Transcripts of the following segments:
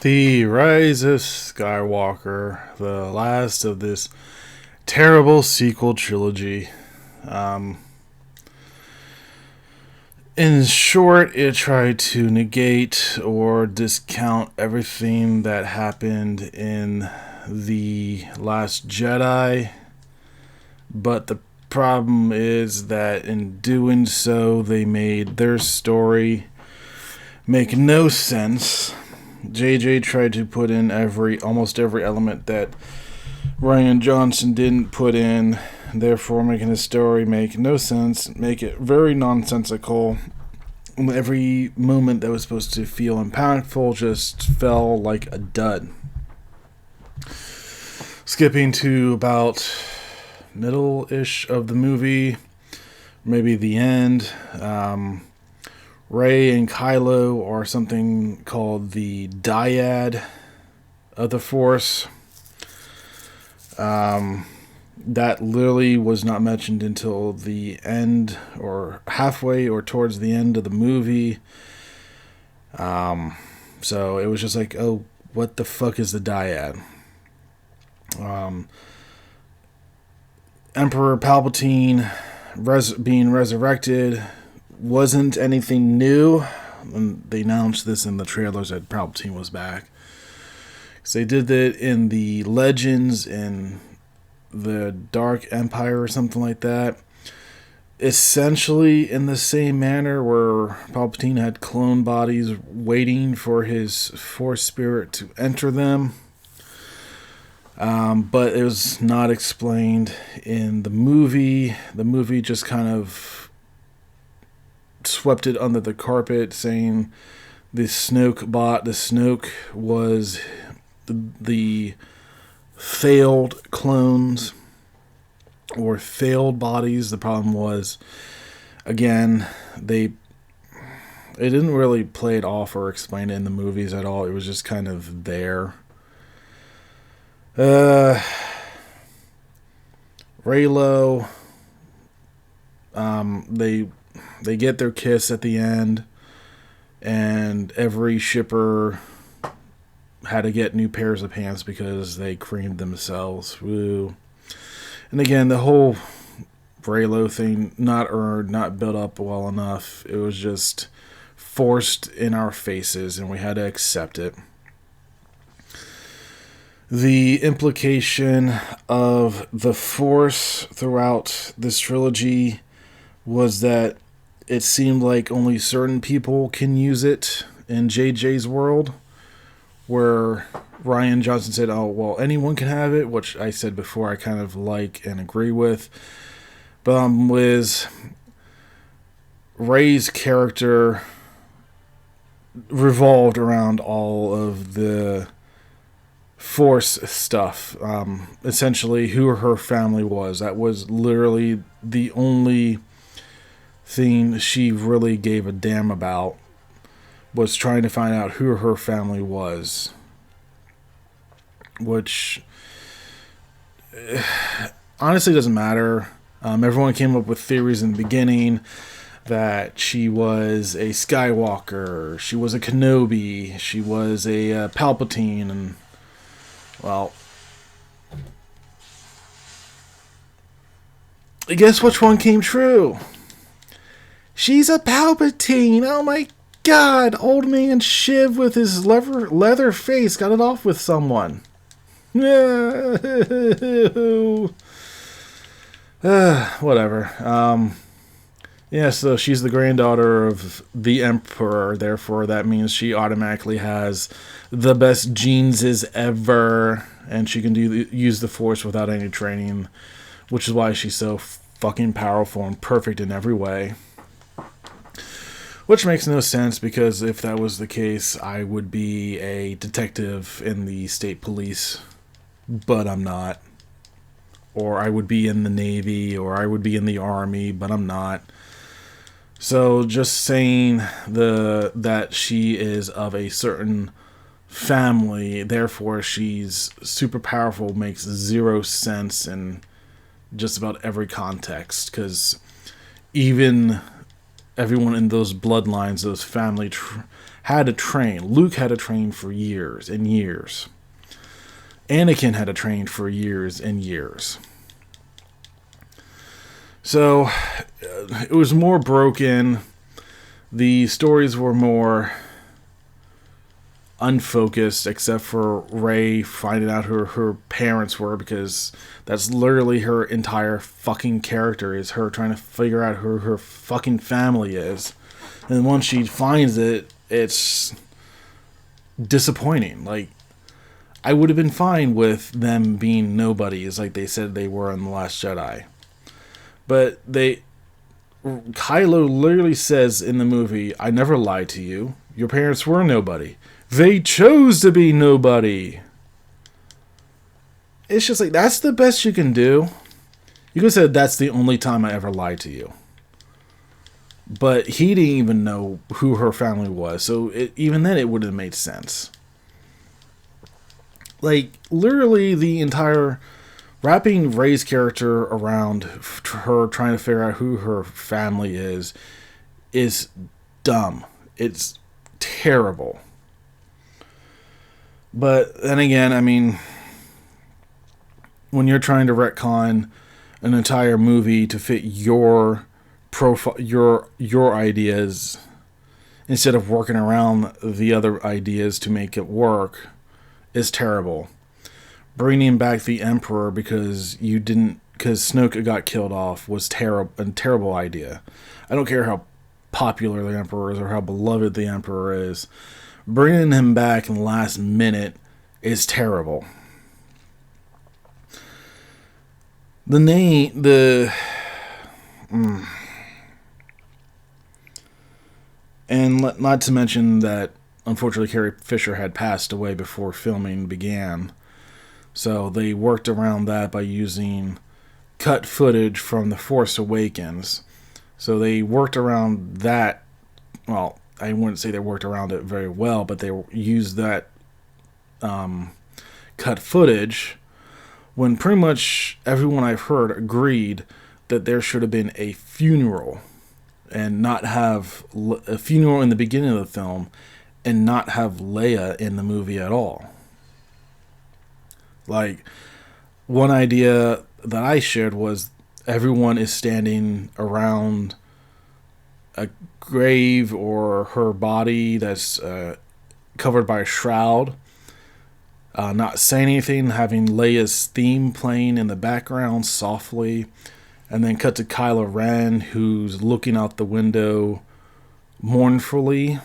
The Rise of Skywalker, the last of this terrible sequel trilogy. Um, in short, it tried to negate or discount everything that happened in The Last Jedi, but the problem is that in doing so, they made their story make no sense. JJ tried to put in almost every element that Rian Johnson didn't put in, therefore making the story make no sense, make it very nonsensical. Every moment that was supposed to feel impactful just fell like a dud. Skipping to about middle-ish of the movie, maybe the end, Rey and Kylo are something called the dyad of the Force. That literally was not mentioned until the end, or halfway, or towards the end of the movie. So it was just like, oh, what the fuck is the dyad? Emperor Palpatine being resurrected wasn't anything new. And they announced this in the trailers that Palpatine was back. So they did that in the Legends in the Dark Empire or something like that. Essentially in the same manner where Palpatine had clone bodies waiting for his Force spirit to enter them. But it was not explained in the movie. The movie just kind of swept it under the carpet, saying the Snoke was the failed clones or failed bodies. The problem was, again, they didn't really play it off or explain it in the movies at all. It was just kind of there. Reylo, they get their kiss at the end, and every shipper had to get new pairs of pants because they creamed themselves. Woo. And again, the whole Reylo thing, not earned, not built up well enough. It was just forced in our faces, and we had to accept it. The implication of the Force throughout this trilogy was that it seemed like only certain people can use it in JJ's world, where Rian Johnson said, oh, well, anyone can have it, which I said before I kind of like and agree with. But with Rey's character revolved around all of the Force stuff. Essentially, who her family was. That was literally the only thing she really gave a damn about, was trying to find out who her family was. Which honestly doesn't matter. Everyone came up with theories in the beginning that she was a Skywalker, she was a Kenobi, she was a Palpatine, and well, guess which one came true? She's a Palpatine. Oh my god, old man Shiv with his leather face got it off with someone. Whatever. Yeah, so she's the granddaughter of the Emperor, therefore that means she automatically has the best genes ever, and she can use the Force without any training, which is why she's so fucking powerful and perfect in every way. Which makes no sense, because if that was the case, I would be a detective in the state police, but I'm not. Or I would be in the Navy, or I would be in the Army, but I'm not. So just saying that she is of a certain family, therefore she's super powerful, makes zero sense in just about every context, because even everyone in those bloodlines, those family had to train. Luke had to train for years and years. Anakin had to train for years and years. So it was more broken. The stories were more unfocused, except for Rey finding out who her parents were, because that's literally her entire fucking character, is her trying to figure out who her fucking family is. And once she finds it, it's disappointing. Like, I would have been fine with them being nobodies like they said they were in The Last Jedi. But Kylo literally says in the movie, I never lied to you. Your parents were nobody. They chose to be nobody. It's just like, that's the best you can do. You could have said, that's the only time I ever lied to you. But he didn't even know who her family was. So even then, it would have made sense. Like, literally the entire wrapping Rey's character around her trying to figure out who her family is dumb. It's terrible. But then again, I mean, when you're trying to retcon an entire movie to fit your profile, your ideas, instead of working around the other ideas to make it work, is terrible. Bringing back the Emperor because Snoke got killed off was a terrible idea. I don't care how popular the Emperor is or how beloved the Emperor is. Bringing him back in the last minute is terrible. And not to mention that, unfortunately, Carrie Fisher had passed away before filming began. So they worked around that by using cut footage from The Force Awakens. So they worked around that. Well, I wouldn't say they worked around it very well, but they used that cut footage when pretty much everyone I've heard agreed that there should have been a funeral, and not have a funeral in the beginning of the film and not have Leia in the movie at all. Like, one idea that I shared was everyone is standing around a grave or her body that's covered by a shroud, not saying anything, having Leia's theme playing in the background softly, and then cut to Kylo Ren, who's looking out the window mournfully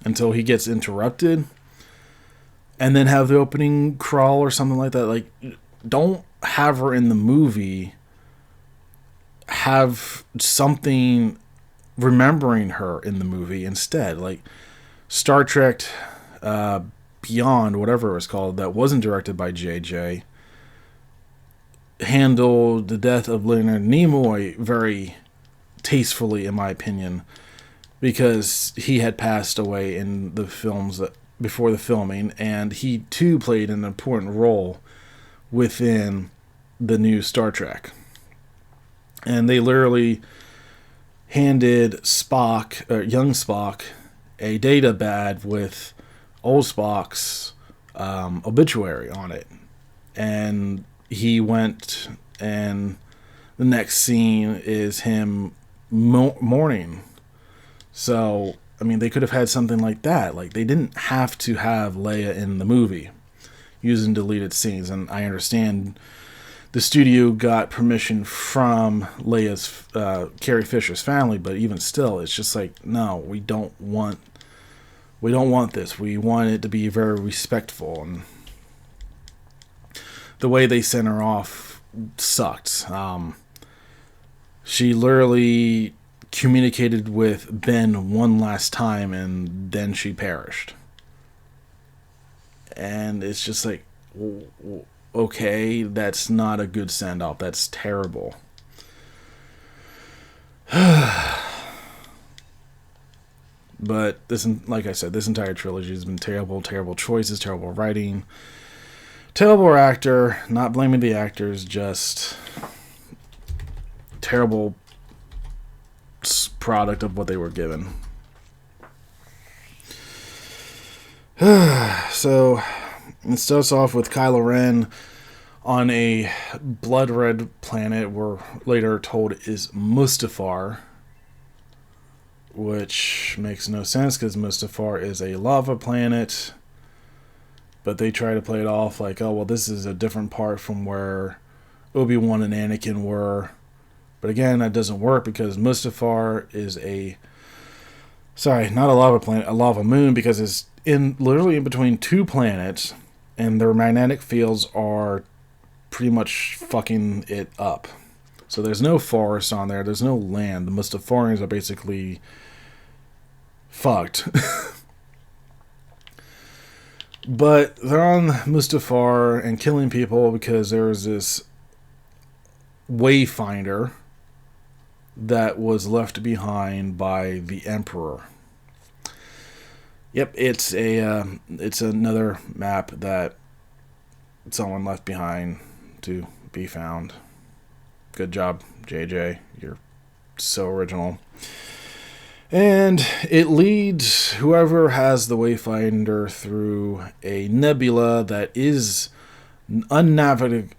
until he gets interrupted, and then have the opening crawl or something like that. Like, don't have her in the movie. Have something remembering her in the movie instead. Like Star Trek Beyond, whatever it was called, that wasn't directed by JJ, handled the death of Leonard Nimoy very tastefully, in my opinion, because he had passed away in the films before the filming, and he too played an important role within the new Star Trek. And they literally handed young Spock, a data pad with old Spock's obituary on it. And he went, and the next scene is him mourning. So, I mean, they could have had something like that. Like, they didn't have to have Leia in the movie using deleted scenes. And I understand the studio got permission from Leia's, Carrie Fisher's family, but even still, it's just like, no, we don't want this. We want it to be very respectful. And the way they sent her off sucked. She literally communicated with Ben one last time, and then she perished. And it's just like, okay, that's not a good send-off. That's terrible. But this, like I said, this entire trilogy has been terrible. Terrible choices, terrible writing, terrible actor. Not blaming the actors, just terrible product of what they were given. So it starts off with Kylo Ren on a blood red planet we're later told is Mustafar, which makes no sense because Mustafar is a lava planet. But they try to play it off like, oh, well, this is a different part from where Obi-Wan and Anakin were. But again, that doesn't work because Mustafar is not a lava planet, a lava moon, because it's literally in between two planets, and their magnetic fields are pretty much fucking it up. So there's no forest on there, there's no land. The Mustafarians are basically fucked. But they're on Mustafar and killing people because there's this wayfinder that was left behind by the Emperor. Yep, it's another map that someone left behind to be found. Good job, JJ. You're so original. And it leads whoever has the Wayfinder through a nebula that is unnavigatable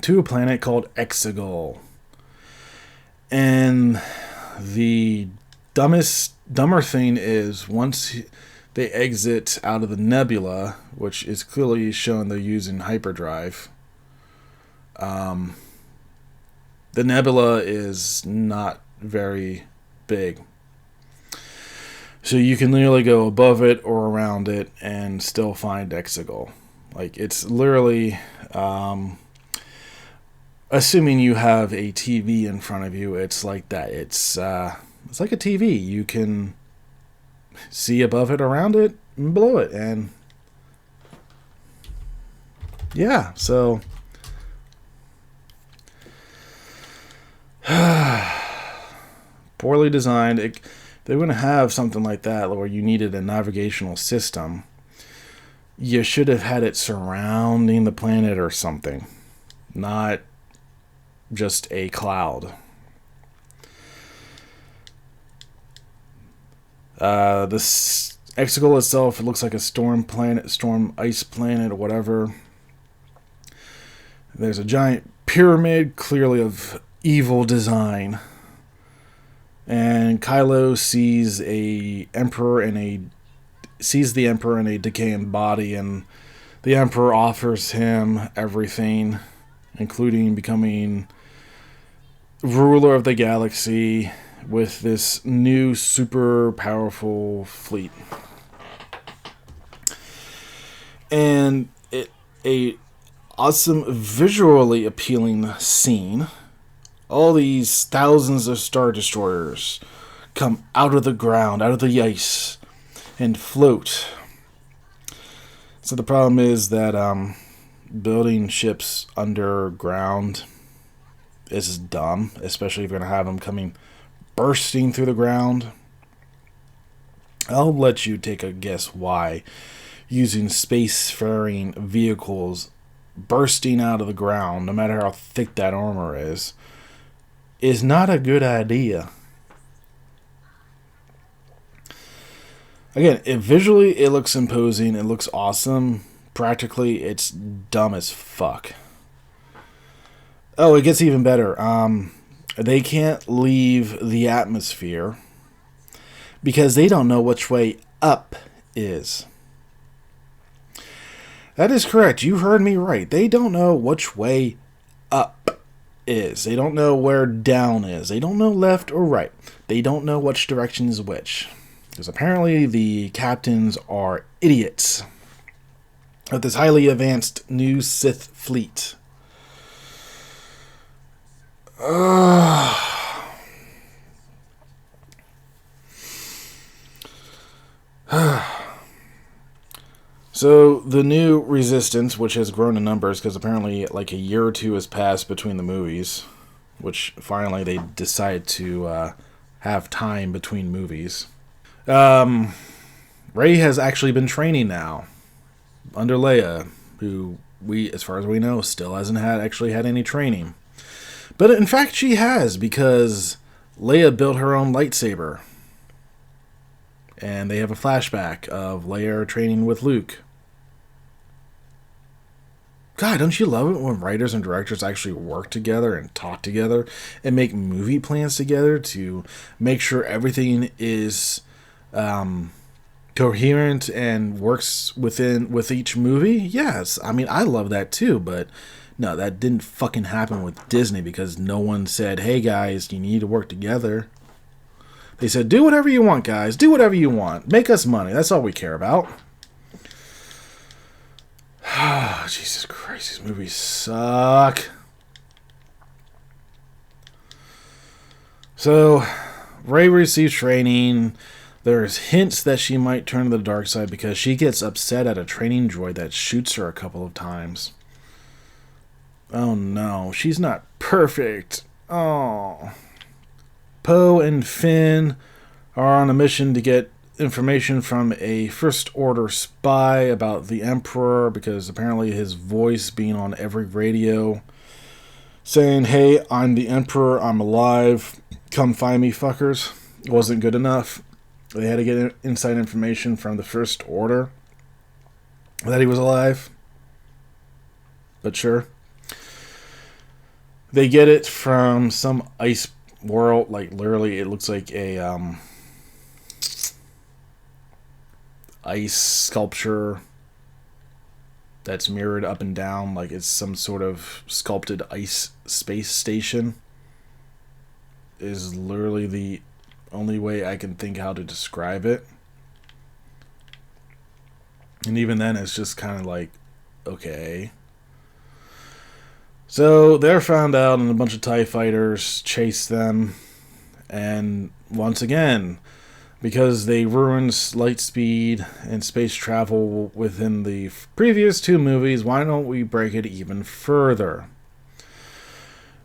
to a planet called Exegol. And the dumber thing is, once they exit out of the nebula, which is clearly shown they're using hyperdrive, the nebula is not very big. So you can literally go above it or around it and still find Exegol. Like, it's literally, assuming you have a TV in front of you, it's like that. It's like a TV. You can see above it, around it, and below it. And yeah, so poorly designed. They wouldn't have something like that where you needed a navigational system. You should have had it surrounding the planet or something, not just a cloud. This Exegol itself, it looks like a storm ice planet, or whatever. There's a giant pyramid, clearly of evil design. And Kylo sees the Emperor in a decaying body, and the Emperor offers him everything, including becoming ruler of the galaxy with this new super powerful fleet. And a awesome, visually appealing scene. All these thousands of Star Destroyers come out of the ground, out of the ice, and float. So the problem is that building ships underground is dumb, especially if you're going to have them coming bursting through the ground. I'll let you take a guess why using spacefaring vehicles bursting out of the ground, no matter how thick that armor is not a good idea. Again, visually it looks imposing, it looks awesome. Practically, it's dumb as fuck. Oh, it gets even better. They can't leave the atmosphere because they don't know which way up is. That is correct. You heard me right. They don't know which way up is. They don't know where down is. They don't know left or right. They don't know which direction is which. Because apparently the captains are idiots of this highly advanced new Sith fleet. So the new Resistance, which has grown in numbers because apparently like a year or two has passed between the movies, which finally they decide to have time between movies. Rey has actually been training now under Leia, who as far as we know, still hasn't had any training. But in fact, she has, because Leia built her own lightsaber. And they have a flashback of Leia training with Luke. God, don't you love it when writers and directors actually work together and talk together and make movie plans together to make sure everything is coherent and works with each movie? Yes, I mean, I love that too, but no, that didn't fucking happen with Disney because no one said, hey guys, you need to work together. They said, do whatever you want, guys. Do whatever you want. Make us money. That's all we care about. Jesus Christ, these movies suck. So, Rey receives training. There's hints that she might turn to the dark side because she gets upset at a training droid that shoots her a couple of times. Oh no, she's not perfect. Oh. Poe and Finn are on a mission to get information from a First Order spy about the Emperor because apparently his voice being on every radio saying, hey, I'm the Emperor, I'm alive, come find me, fuckers, wasn't good enough. They had to get inside information from the First Order that he was alive. But sure. They get it from some ice world, like literally it looks like a ice sculpture that's mirrored up and down, like it's some sort of sculpted ice space station, is literally the only way I can think how to describe it. And even then it's just kind of like, okay. So they're found out and a bunch of TIE fighters chase them. And once again, because they ruined light speed and space travel within the previous two movies, why don't we break it even further?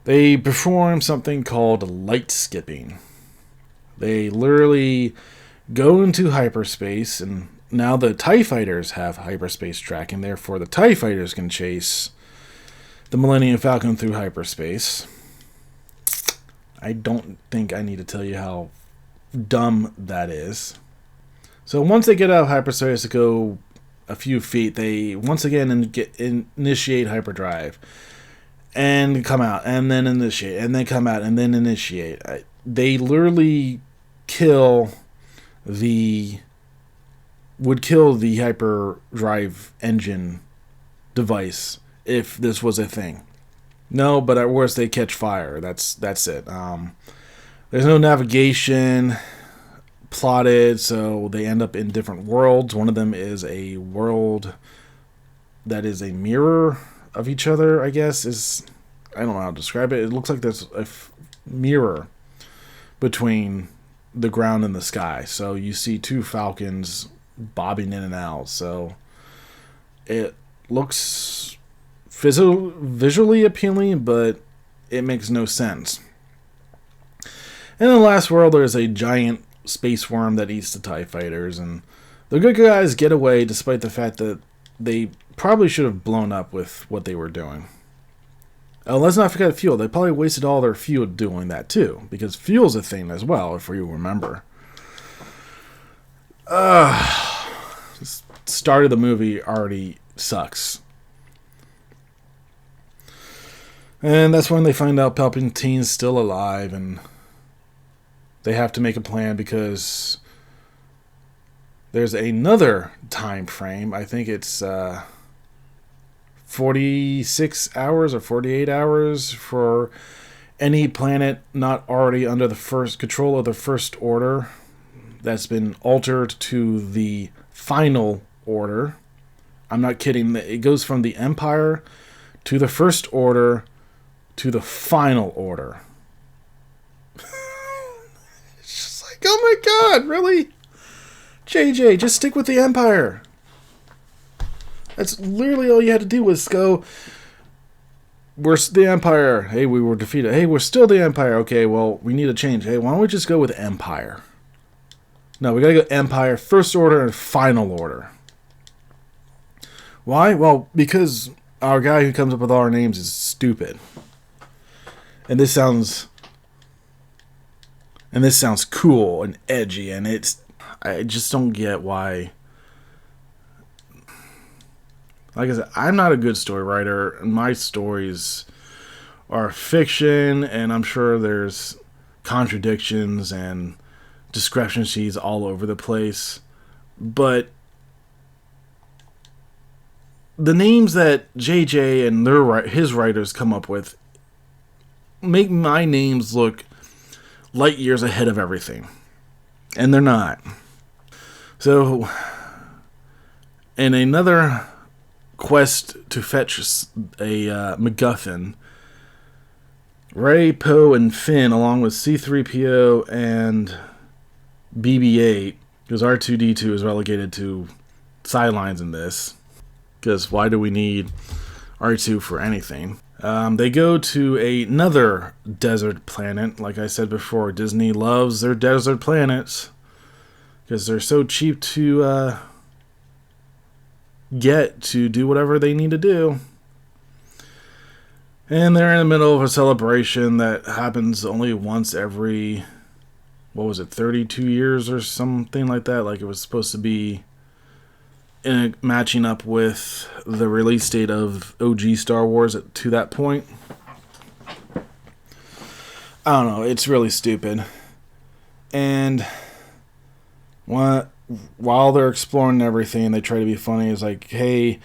They perform something called light skipping. They literally go into hyperspace, and now the TIE fighters have hyperspace tracking, therefore the TIE fighters can chase the Millennium Falcon through hyperspace. I don't think I need to tell you how dumb that is. So once they get out of hyperspace to go a few feet, they once again initiate hyperdrive and come out and then initiate and then come out and then initiate. They literally would kill the hyperdrive engine device if this was a thing. No, but at worst they catch fire. That's it. There's no navigation plotted, so they end up in different worlds. One of them is a world that is a mirror of each other, I guess. I don't know how to describe it. It looks like there's a mirror between the ground and the sky. So you see two falcons bobbing in and out. So it looks visually appealing, but it makes no sense. In the last world, there's a giant space worm that eats the TIE fighters, and the good guys get away despite the fact that they probably should have blown up with what they were doing. Let's not forget fuel. They probably wasted all their fuel doing that too, because fuel's a thing as well, if you remember. Start of the movie already sucks. And that's when they find out Palpatine's still alive, and they have to make a plan because there's another time frame. I think it's 46 hours or 48 hours for any planet not already under the control of the First Order that's been altered to the Final Order. I'm not kidding. It goes from the Empire to the First Order to the Final Order. It's just like, oh my god, really? JJ, just stick with the Empire. That's literally all you had to do was go, we're the Empire. Hey, we were defeated. Hey, we're still the Empire. Okay, well, we need a change. Hey, why don't we just go with Empire? No, we gotta go Empire, First Order, and Final Order. Why? Well, because our guy who comes up with all our names is stupid. And this sounds cool and edgy, and I just don't get why. Like I said, I'm not a good story writer, and my stories are fiction, and I'm sure there's contradictions and discrepancies all over the place. But the names that JJ and his writers come up with make my names look light years ahead of everything. And they're not. So, in another quest to fetch a MacGuffin, Rey, Poe, and Finn, along with C-3PO and BB-8, because R2-D2 is relegated to sidelines in this, because why do we need R2 for anything? They go to another desert planet. Like I said before, Disney loves their desert planets because they're so cheap to get to do whatever they need to do. And they're in the middle of a celebration that happens only once every, 32 years or something like that? Like it was supposed to be matching up with the release date of OG Star Wars to that point. I don't know. It's really stupid. And while they're exploring everything, they try to be funny. It's like, hey,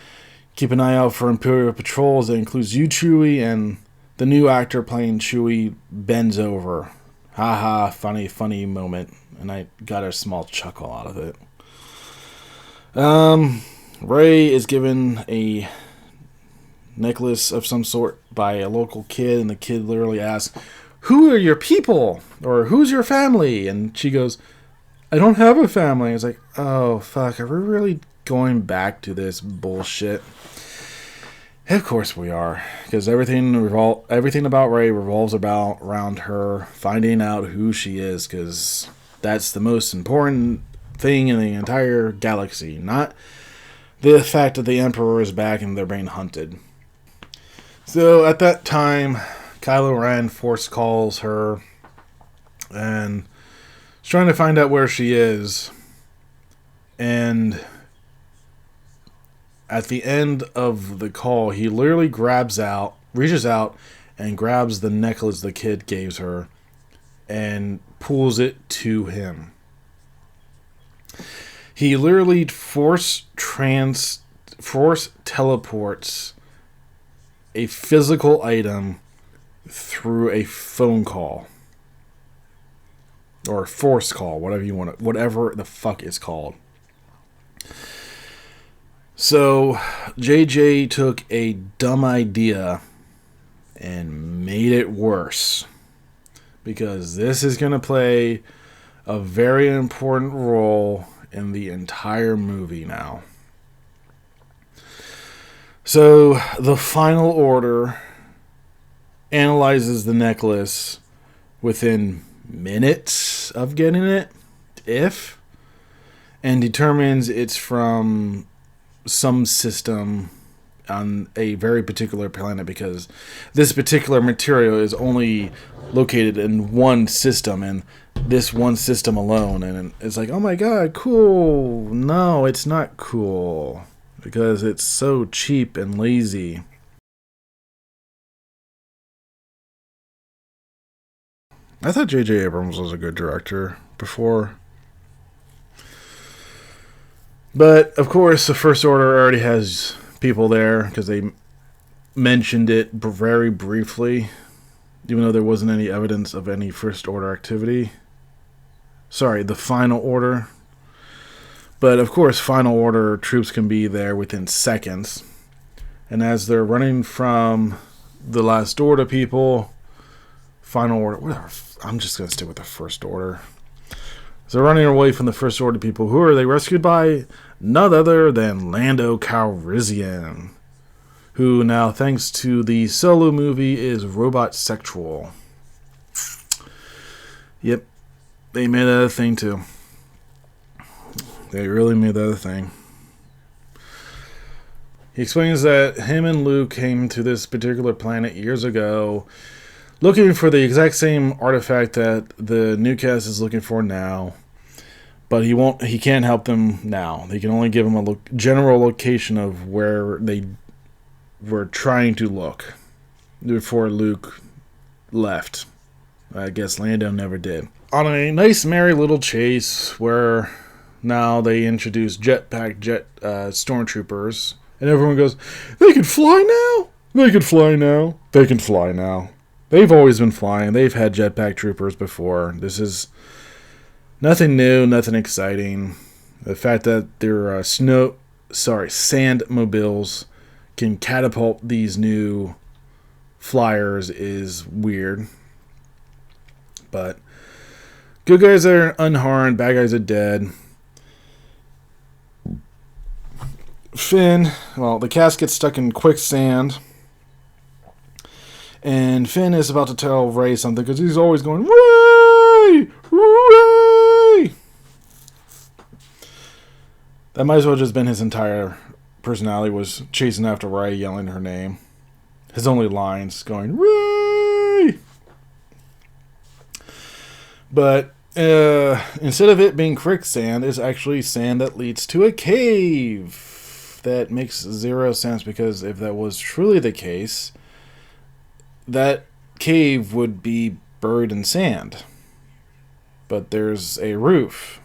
keep an eye out for Imperial patrols. That includes you, Chewie, and the new actor playing Chewie bends over. Haha, funny moment. And I got a small chuckle out of it. Rey is given a necklace of some sort by a local kid, and the kid literally asks, "Who are your people?" or "Who's your family?" And she goes, "I don't have a family." It's like, oh fuck, are we really going back to this bullshit? Of course we are, because everything about Rey revolves around her finding out who she is, because that's the most important thing in the entire galaxy, not the fact that the Emperor is back and they're being hunted. So at that time, Kylo Ren force calls her and is trying to find out where she is. And at the end of the call, he literally reaches out and grabs the necklace the kid gave her and pulls it to him. He literally force teleports a physical item through a phone call. Or a force call, whatever the fuck it's called. So, JJ took a dumb idea and made it worse. Because this is going to play a very important role in the entire movie now. So, the Final Order analyzes the necklace within minutes of getting it, and determines it's from some system on a very particular planet, because this particular material is only located in one system, and this one system alone. And it's like, oh my god, cool. No, it's not cool, because it's so cheap and lazy. I thought J.J. Abrams was a good director before. But, of course, the First Order already has people there, because they mentioned it very briefly, even though there wasn't any evidence of any First Order activity. Sorry, the Final Order. But, of course, Final Order troops can be there within seconds. And as they're running from the Last Order people, Final Order, whatever, I'm just going to stick with the First Order. So running away from the First Order people, who are they rescued by? None other than Lando Calrissian, who now, thanks to the Solo movie, is robot sexual. Yep, they made that a thing too. They really made that a thing. He explains that him and Luke came to this particular planet years ago, looking for the exact same artifact that the new cast is looking for now. But he can't help them now. He can only give them a general location of where they were trying to look before Luke left. I guess Lando never did. On a nice, merry little chase where now they introduce jetpack stormtroopers, and everyone goes, "They can fly now! They can fly now! They can fly now!" They've always been flying. They've had jetpack troopers before. This is nothing new, nothing exciting. The fact that their sand mobiles can catapult these new flyers is weird. But good guys are unharmed, bad guys are dead. Finn, well, the cast gets stuck in quicksand. And Finn is about to tell Rey something because he's always going, "Rey! Rey!" That might as well have just been his entire personality, was chasing after Rey, yelling her name. His only lines going, "Rey!" But instead of it being quicksand, it's actually sand that leads to a cave. That makes zero sense, because if that was truly the case, that cave would be buried in sand. But there's a roof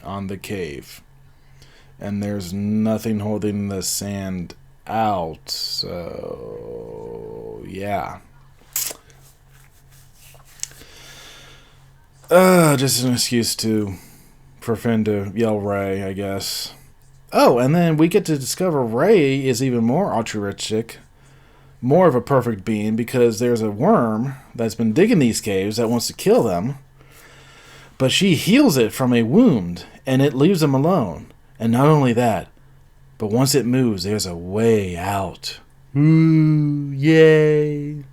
on the cave, and there's nothing holding the sand out. So, yeah. Just an excuse for Finn to yell Rey, I guess. Oh, and then we get to discover Rey is even more altruistic, more of a perfect being, because there's a worm that's been digging these caves that wants to kill them, but she heals it from a wound, and it leaves them alone. And not only that, but once it moves, there's a way out. Ooh, yay!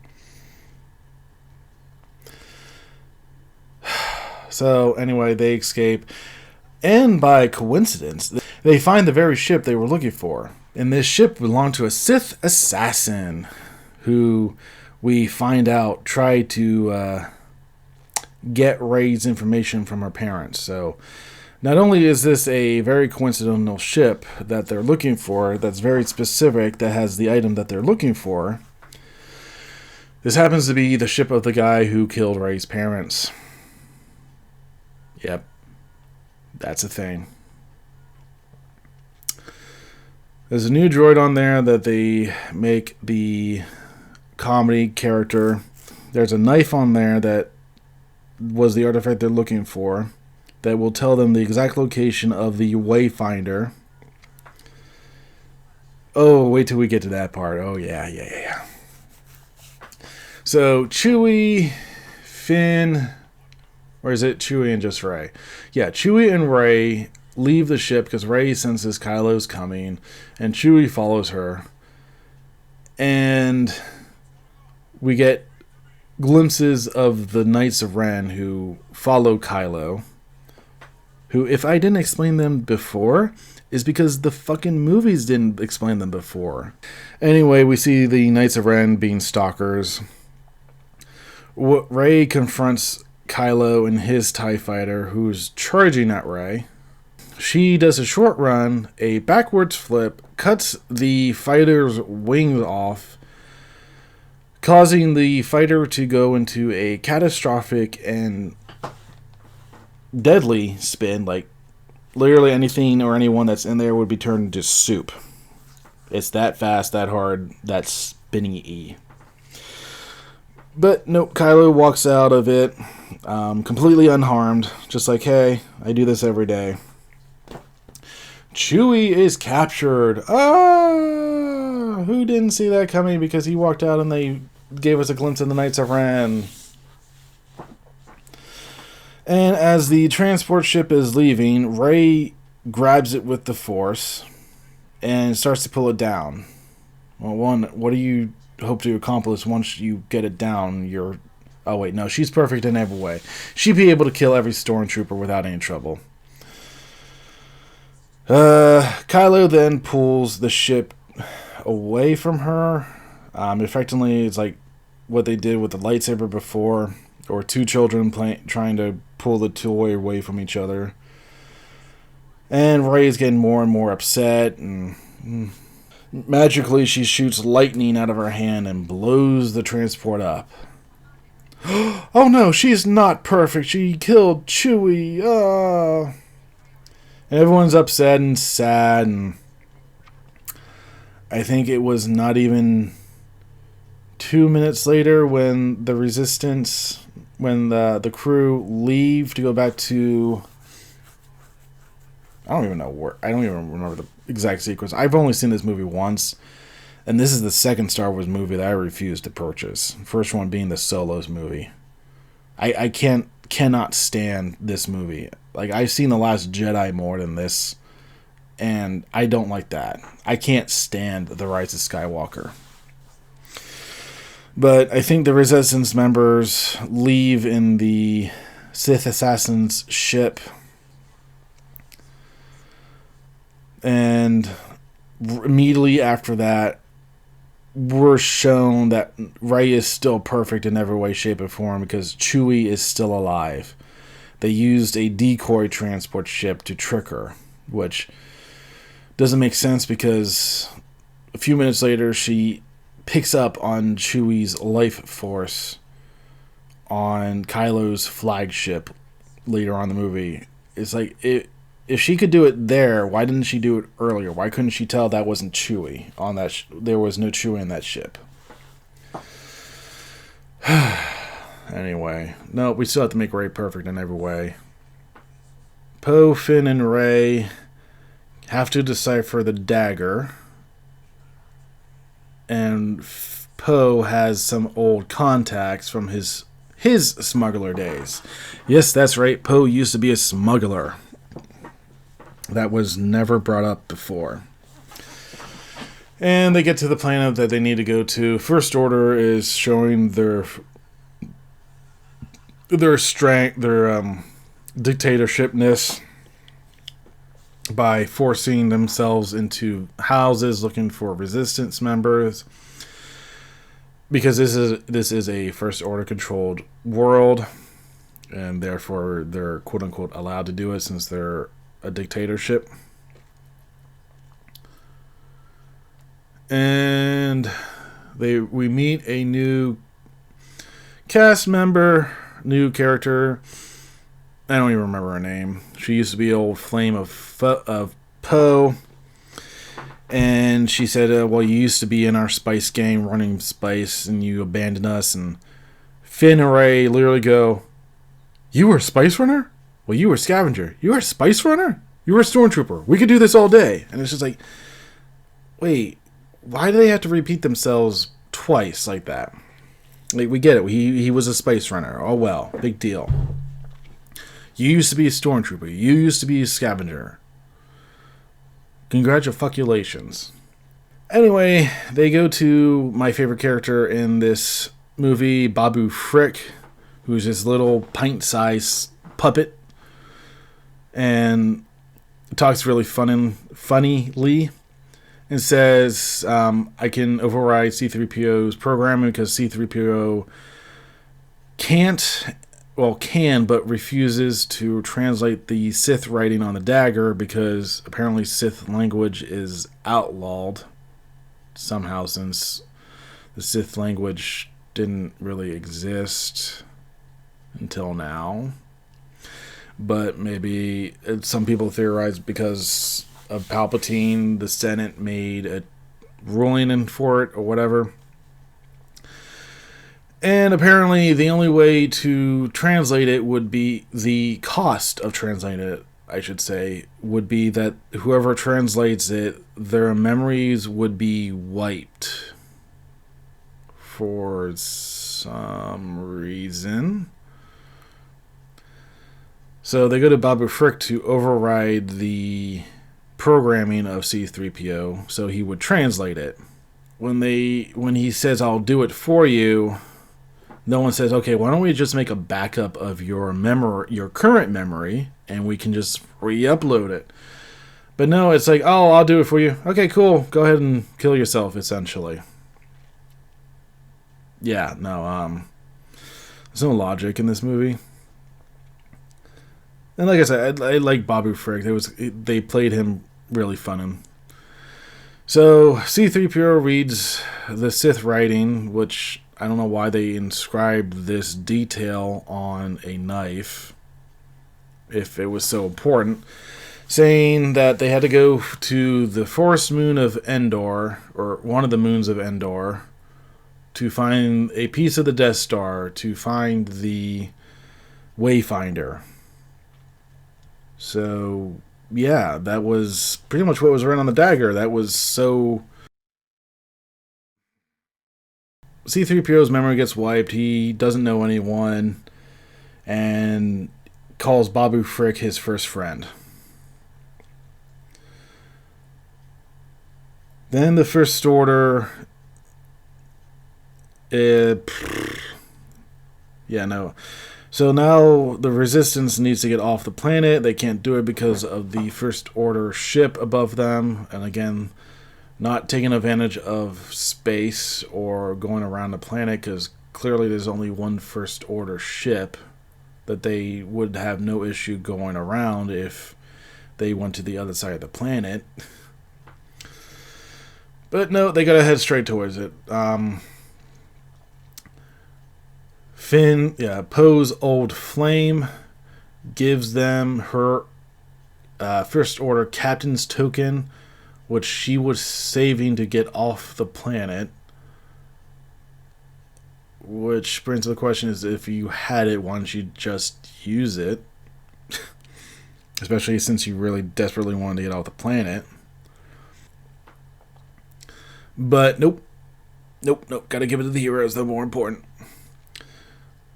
So, anyway, they escape, and by coincidence, they find the very ship they were looking for. And this ship belonged to a Sith assassin, who we find out tried to get Rey's information from her parents. So, not only is this a very coincidental ship that they're looking for, that's very specific, that has the item that they're looking for, this happens to be the ship of the guy who killed Rey's parents. Yep, that's a thing. There's a new droid on there that they make the comedy character. There's a knife on there that was the artifact they're looking for, that will tell them the exact location of the Wayfinder. Oh, wait till we get to that part. Oh, yeah. So, Chewie, Finn, or is it Chewie and just Rey? Yeah, Chewie and Rey leave the ship because Rey senses Kylo's coming, and Chewie follows her. And we get glimpses of the Knights of Ren who follow Kylo, who, if I didn't explain them before, is because the fucking movies didn't explain them before. Anyway, we see the Knights of Ren being stalkers. Rey confronts Kylo in his TIE fighter, who's charging at Rey. She does a short run, a backwards flip, cuts the fighter's wings off, causing the fighter to go into a catastrophic and deadly spin. Like, literally anything or anyone that's in there would be turned into soup. It's that fast, that hard, that spinny-y. But nope, Kylo walks out of it completely unharmed, just like, hey, I do this every day. Chewie is captured. Who didn't see that coming, because he walked out and they gave us a glimpse of the Knights of Ren. And as the transport ship is leaving, Rey grabs it with the Force and starts to pull it down. Well, what do you hope to accomplish once you get it down? Oh wait, no, she's perfect in every way. She'd be able to kill every stormtrooper without any trouble. Kylo then pulls the ship away from her. Effectively, it's like what they did with the lightsaber before, or two children trying to pull the toy away from each other. And Rey is getting more and more upset, and magically she shoots lightning out of her hand and blows the transport up. Oh no, she's not perfect. She killed Chewie. And everyone's upset and sad, and I think it was not even 2 minutes later when the Resistance, when the crew leave to go back to, I don't even remember the exact sequence. I've only seen this movie once, and this is the second Star Wars movie that I refuse to purchase. First one being the Solos movie. I cannot stand this movie. Like, I've seen The Last Jedi more than this, and I don't like that. I can't stand The Rise of Skywalker. But I think the Resistance members leave in the Sith Assassin's ship, and immediately after that, we're shown that Rey is still perfect in every way, shape, or form because Chewie is still alive. They used a decoy transport ship to trick her, which doesn't make sense because a few minutes later she picks up on Chewie's life force on Kylo's flagship later on in the movie. It's like, if she could do it there, why didn't she do it earlier? Why couldn't she tell that wasn't Chewie on that? There was no Chewie in that ship. Anyway, no, we still have to make Rey perfect in every way. Poe, Finn, and Rey have to decipher the dagger, and Poe has some old contacts from his smuggler days. Yes, that's right. Poe used to be a smuggler. That was never brought up before. And they get to the planet that they need to go to. First Order is showing their strength, their dictatorshipness by forcing themselves into houses looking for resistance members. Because this is a First Order controlled world, and therefore they're quote unquote allowed to do it since they're a dictatorship. And we meet a new cast member, new character. I don't even remember her name. She used to be old flame of Poe. And she said, well, you used to be in our spice gang running spice, and you abandoned us. And Finn and Rey literally go, you were a spice runner? Well, you were a scavenger. You were a spice runner? You were a stormtrooper. We could do this all day. And it's just like, wait, why do they have to repeat themselves twice like that? Like, we get it. He was a spice runner. Oh, well. Big deal. You used to be a stormtrooper. You used to be a scavenger. Congratulations. Anyway, they go to my favorite character in this movie, Babu Frick, who's this little pint-sized puppet, and talks really funnily, and says, I can override C-3PO's programming because C-3PO can, but refuses to translate the Sith writing on the dagger because apparently Sith language is outlawed somehow, since the Sith language didn't really exist until now. But maybe some people theorize because of Palpatine, the Senate made a ruling for it or whatever. And apparently the only way to translate it would be, the cost of translating it, I should say, would be that whoever translates it, their memories would be wiped for some reason. So they go to Babu Frick to override the programming of C-3PO so he would translate it. When he says, I'll do it for you, no one says, okay, why don't we just make a backup of your current memory, and we can just re-upload it. But no, it's like, oh, I'll do it for you. Okay, cool. Go ahead and kill yourself, essentially. Yeah, no, there's no logic in this movie. And like I said, I like Babu Frick. They played him really fun. So C-3PO reads the Sith writing, which I don't know why they inscribed this detail on a knife, if it was so important, saying that they had to go to the forest moon of Endor, or one of the moons of Endor, to find a piece of the Death Star, to find the Wayfinder. So, yeah, that was pretty much what was written on the dagger. That was so... C-3PO's memory gets wiped. He doesn't know anyone, and calls Babu Frick his first friend. Then the First Order... So now the Resistance needs to get off the planet. They can't do it because of the First Order ship above them. And again, not taking advantage of space or going around the planet, because clearly there's only one First Order ship that they would have no issue going around if they went to the other side of the planet. But no, they gotta head straight towards it. Poe's old flame gives them her First Order captain's token, which she was saving to get off the planet. Which brings to the question is, if you had it, why don't you just use it? Especially since you really desperately wanted to get off the planet. But nope. Gotta give it to the heroes, they're more important.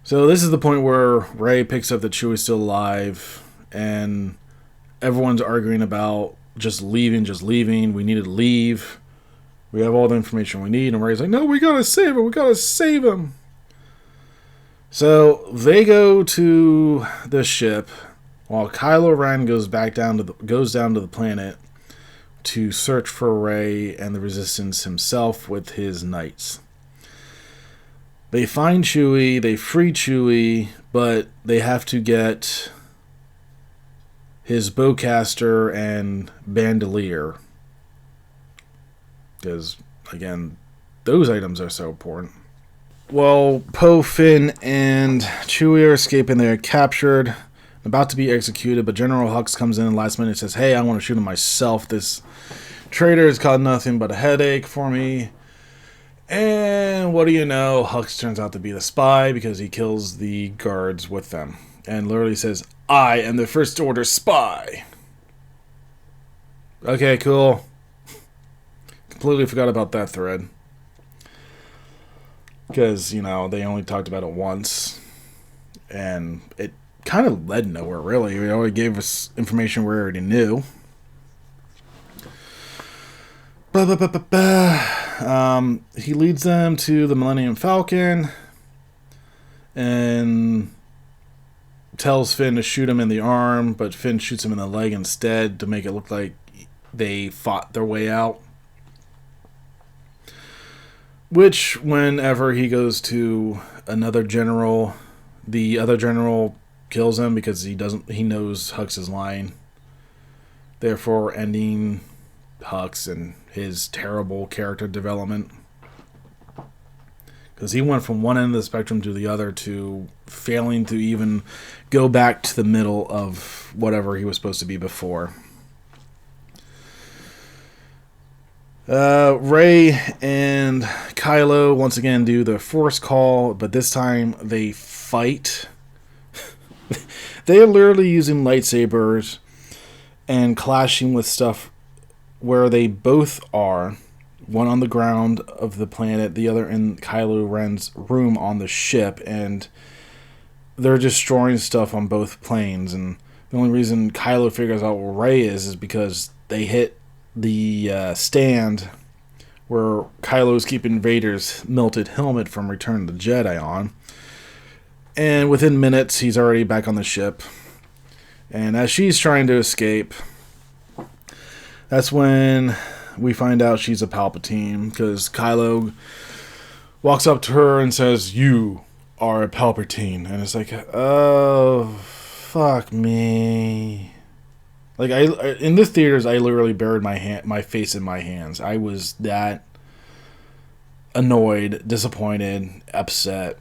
So this is the point where Rey picks up that Chewie's still alive, and everyone's arguing about just leaving. We need to leave. We have all the information we need. And Rey's like, no, we gotta save him. So they go to the ship while Kylo Ren goes down to the planet to search for Rey and the Resistance himself with his knights. They find Chewie, they free Chewie, but they have to get his bowcaster and bandolier. Because, again, those items are so important. Well, Poe, Finn, and Chewie are escaping. They're captured, about to be executed, but General Hux comes in last minute and says, hey, I want to shoot him myself. This traitor has caused nothing but a headache for me. And what do you know? Hux turns out to be the spy because he kills the guards with them. And literally says, I am the First Order spy. Okay, cool. Completely forgot about that thread. Because, they only talked about it once. And it kind of led nowhere, really. It already gave us information we already knew. He leads them to the Millennium Falcon and tells Finn to shoot him in the arm, but Finn shoots him in the leg instead to make it look like they fought their way out. Which, whenever he goes to another general, the other general kills him because he knows Hux is lying. Therefore, ending Hux and his terrible character development. Because he went from one end of the spectrum to the other to failing to even go back to the middle of whatever he was supposed to be before. Rey and Kylo once again do the Force call, but this time they fight. They are literally using lightsabers and clashing with stuff where they both are. One on the ground of the planet, the other in Kylo Ren's room on the ship, and they're destroying stuff on both planes. And the only reason Kylo figures out where Rey is because they hit the stand where Kylo's keeping Vader's melted helmet from Return of the Jedi on. And within minutes, he's already back on the ship. And as she's trying to escape, that's when we find out she's a Palpatine, because Kylo walks up to her and says, "You are a Palpatine." And it's like, oh, fuck me. Like, in the theaters, I literally buried my face in my hands. I was that annoyed, disappointed, upset.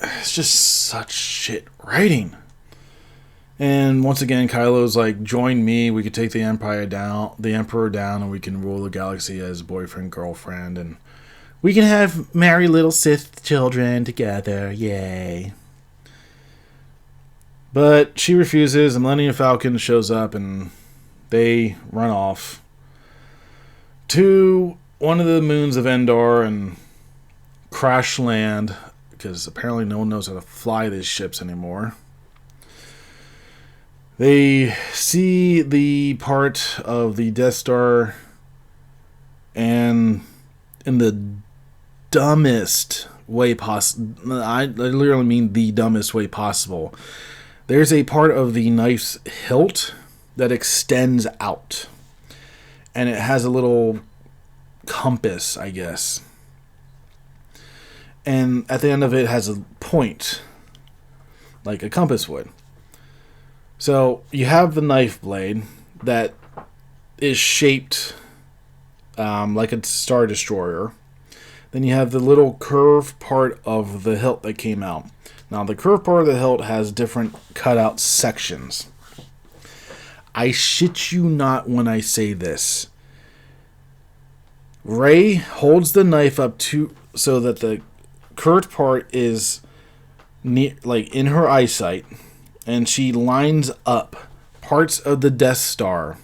It's just such shit writing. And once again, Kylo's like, join me. We could take the Emperor down, and we can rule the galaxy as boyfriend, girlfriend, and we can have merry little Sith children together. Yay. But she refuses, and Millennium Falcon shows up, and they run off to one of the moons of Endor and crash land, because apparently no one knows how to fly these ships anymore. They see the part of the Death Star, and in the dumbest way possible, I literally mean the dumbest way possible, there's a part of the knife's hilt that extends out. And it has a little compass, I guess. And at the end of it has a point, like a compass would. So you have the knife blade that is shaped like a Star Destroyer. Then you have the little curved part of the hilt that came out. Now the curved part of the hilt has different cutout sections. I shit you not when I say this. Rey holds the knife up so that the curved part is like in her eyesight, and she lines up parts of the Death Star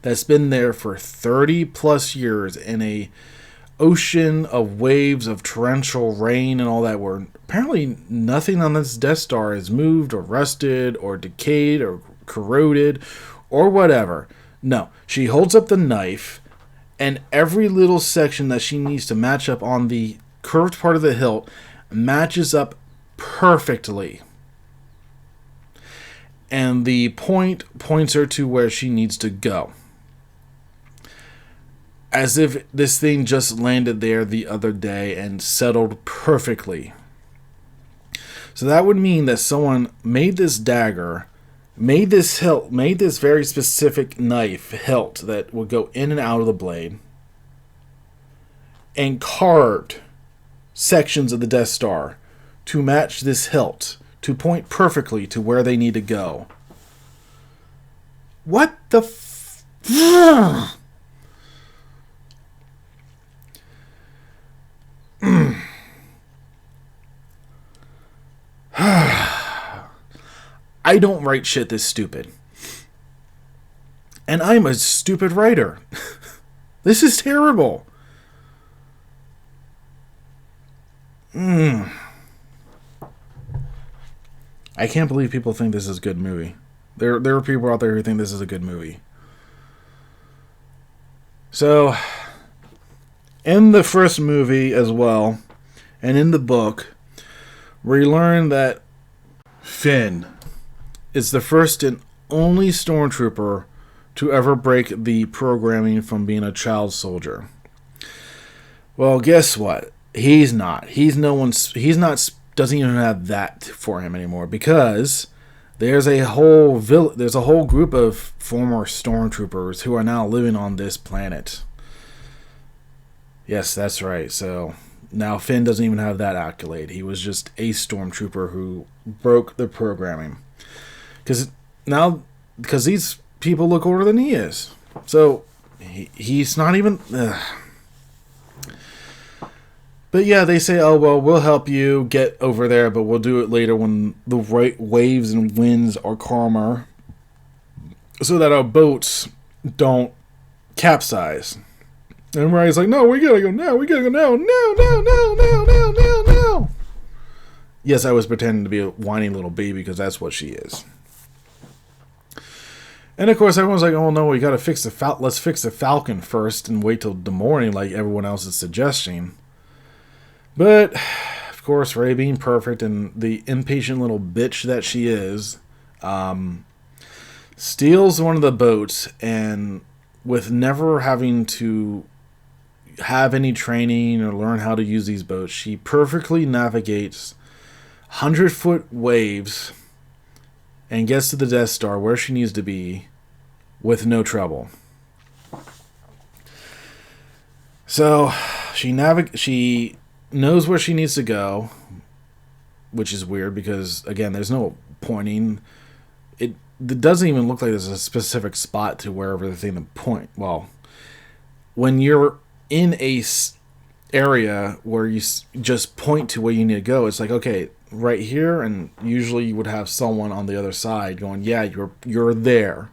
that's been there for 30 plus years in a ocean of waves of torrential rain and all that, where apparently nothing on this Death Star is moved or rusted or decayed or corroded or whatever. No, she holds up the knife, and every little section that she needs to match up on the curved part of the hilt matches up perfectly. And the point points her to where she needs to go. As if this thing just landed there the other day and settled perfectly. So that would mean that someone made this dagger, made this hilt, made this very specific knife hilt that would go in and out of the blade, and carved sections of the Death Star to match this hilt, to point perfectly to where they need to go. What the I don't write shit this stupid. And I'm a stupid writer. This is terrible. I can't believe people think this is a good movie. There are people out there who think this is a good movie. So, in the first movie as well, and in the book, we learn that Finn is the first and only stormtrooper to ever break the programming from being a child soldier. Well, guess what? He's not. Doesn't even have that for him anymore, because there's a whole group of former stormtroopers who are now living on this planet. Yes, that's right. So now Finn doesn't even have that accolade. He was just a stormtrooper who broke the programming. Because these people look older than he is. So he's not even... But yeah, they say, oh, well, we'll help you get over there, but we'll do it later when the right waves and winds are calmer, so that our boats don't capsize. And Ryan's like, no, we gotta go now, no. Yes, I was pretending to be a whiny little baby, because that's what she is. And of course, everyone's like, oh no, we gotta let's fix the Falcon first and wait till the morning, like everyone else is suggesting. But, of course, Rey, being perfect and the impatient little bitch that she is, steals one of the boats, and with never having to have any training or learn how to use these boats, she perfectly navigates 100-foot waves and gets to the Death Star where she needs to be with no trouble. So she knows where she needs to go, which is weird because, again, there's no pointing. It doesn't even look like there's a specific spot to wherever the thing to point. Well, when you're in a area where you just point to where you need to go, it's like, okay, right here, and usually you would have someone on the other side going, yeah, you're there.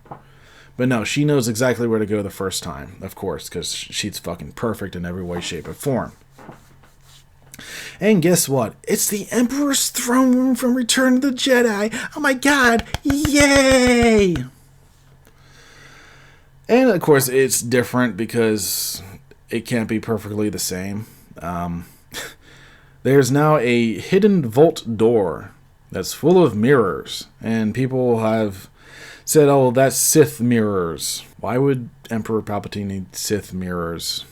But no, she knows exactly where to go the first time, of course, because she's fucking perfect in every way, shape, or form. And guess what? It's the Emperor's throne room from Return of the Jedi. Oh my god, yay! And of course, it's different because it can't be perfectly the same. There's now a hidden vault door that's full of mirrors, and people have said, oh, that's Sith mirrors. Why would Emperor Palpatine need Sith mirrors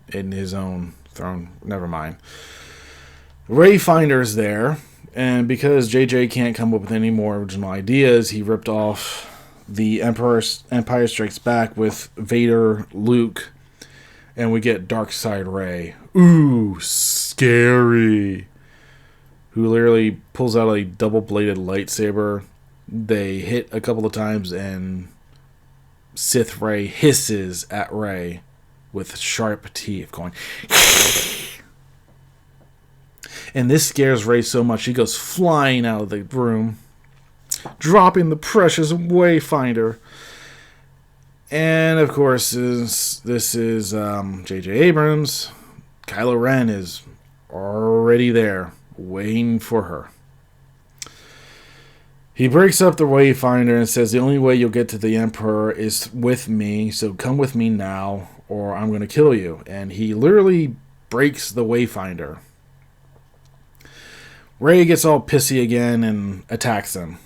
in his own throne? Never mind. Wayfinder's there, and because JJ can't come up with any more original ideas, he ripped off the Empire Strikes Back with Vader, Luke, and we get Darkseid Rey. Ooh, scary. Who literally pulls out a double-bladed lightsaber. They hit a couple of times, and Sith Rey hisses at Rey with sharp teeth, going. And this scares Rey so much, she goes flying out of the room, dropping the precious Wayfinder. And of course, this is J.J. Abrams. Kylo Ren is already there, waiting for her. He breaks up the Wayfinder and says, the only way you'll get to the Emperor is with me, so come with me now, or I'm going to kill you. And he literally breaks the Wayfinder. Rey gets all pissy again and attacks him.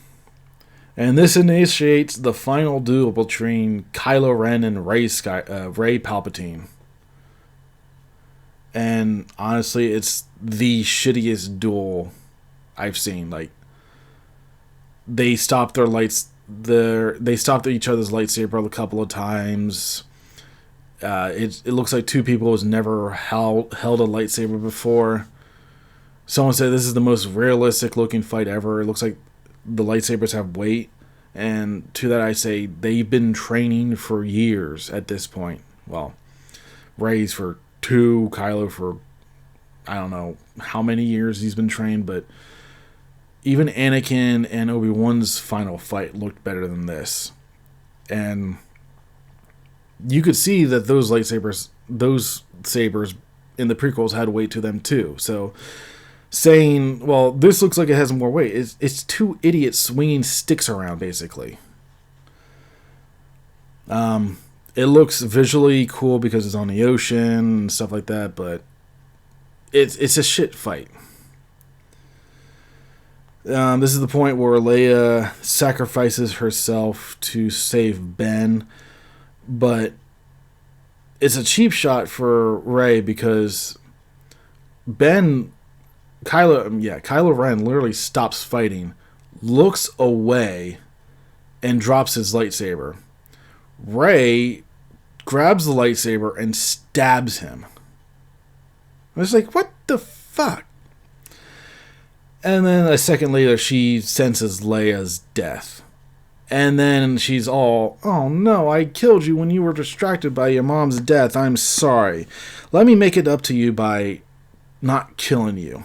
And this initiates the final duel between Kylo Ren and Rey Palpatine. And honestly, it's the shittiest duel I've seen. Like, they stopped each other's lightsaber a couple of times. It looks like two people who's never held a lightsaber before. Someone said this is the most realistic looking fight ever. It looks like the lightsabers have weight. And to that I say, they've been training for years at this point. Well, Rey's for 2, Kylo for, I don't know how many years he's been trained, but even Anakin and Obi-Wan's final fight looked better than this. And you could see that those sabers in the prequels had weight to them too. So saying, well, this looks like it has more weight, it's two idiots swinging sticks around, basically. It looks visually cool because it's on the ocean and stuff like that, but it's a shit fight. This is the point where Leia sacrifices herself to save Ben, but it's a cheap shot for Rey because Kylo Ren literally stops fighting, looks away, and drops his lightsaber. Rey grabs the lightsaber and stabs him. I was like, what the fuck? And then a second later, she senses Leia's death. And then she's all, oh no, I killed you when you were distracted by your mom's death. I'm sorry. Let me make it up to you by not killing you.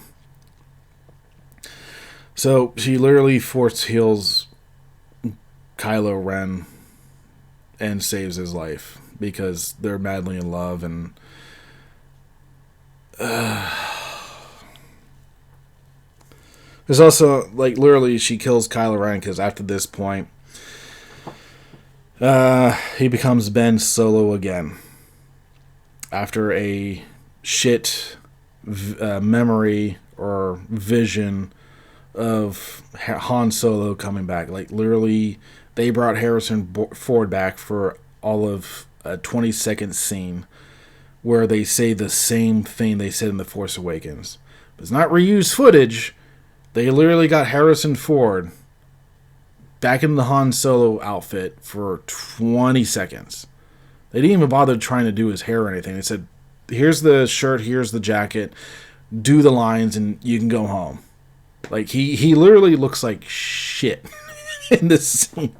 So she literally force heals Kylo Ren and saves his life because they're madly in love. And there's also, like, literally she kills Kylo Ren because after this point he becomes Ben Solo again after a shit memory or vision of Han Solo coming back. Like, literally, they brought Harrison Ford back for all of a 20-second scene where they say the same thing they said in The Force Awakens. But it's not reused footage. They literally got Harrison Ford back in the Han Solo outfit for 20 seconds. They didn't even bother trying to do his hair or anything. They said, here's the shirt, here's the jacket, do the lines, and you can go home. Like, he literally looks like shit in this scene.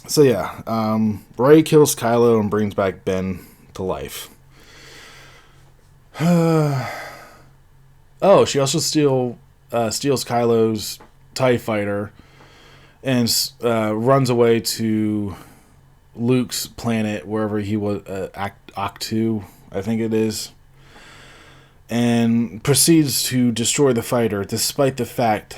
So yeah, Rey kills Kylo and brings back Ben to life. Oh, she also steals Kylo's TIE fighter and runs away to Luke's planet, wherever he was, Octu, I think it is, and proceeds to destroy the fighter, despite the fact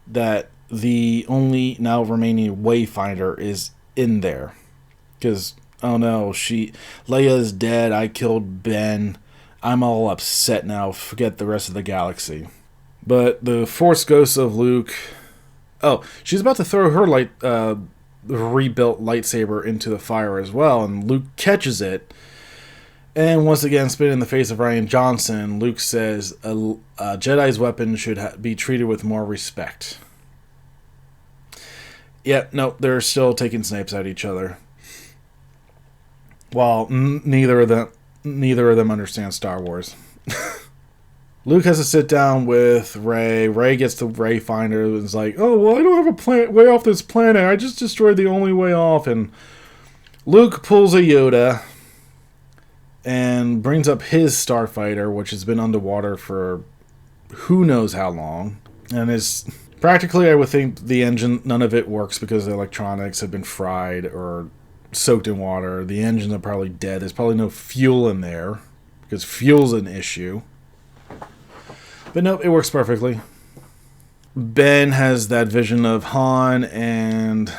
that the only now remaining Wayfinder is in there. Because, oh no, Leia's dead, I killed Ben, I'm all upset now, forget the rest of the galaxy. But the Force Ghost of Luke... Oh, she's about to throw her rebuilt lightsaber into the fire as well, and Luke catches it. And once again, spit in the face of Rian Johnson, Luke says a Jedi's weapon should be treated with more respect. Yep, nope, they're still taking snipes at each other. While neither of them understand Star Wars. Luke has to sit down with Rey. Rey gets the Wayfinder and is like, oh, well, I don't have a way off this planet. I just destroyed the only way off. And Luke pulls a Yoda and brings up his starfighter, which has been underwater for who knows how long. And is practically, I would think, the engine, none of it works because the electronics have been fried or soaked in water. The engines are probably dead. There's probably no fuel in there because fuel's an issue. But nope, it works perfectly. Ben has that vision of Han and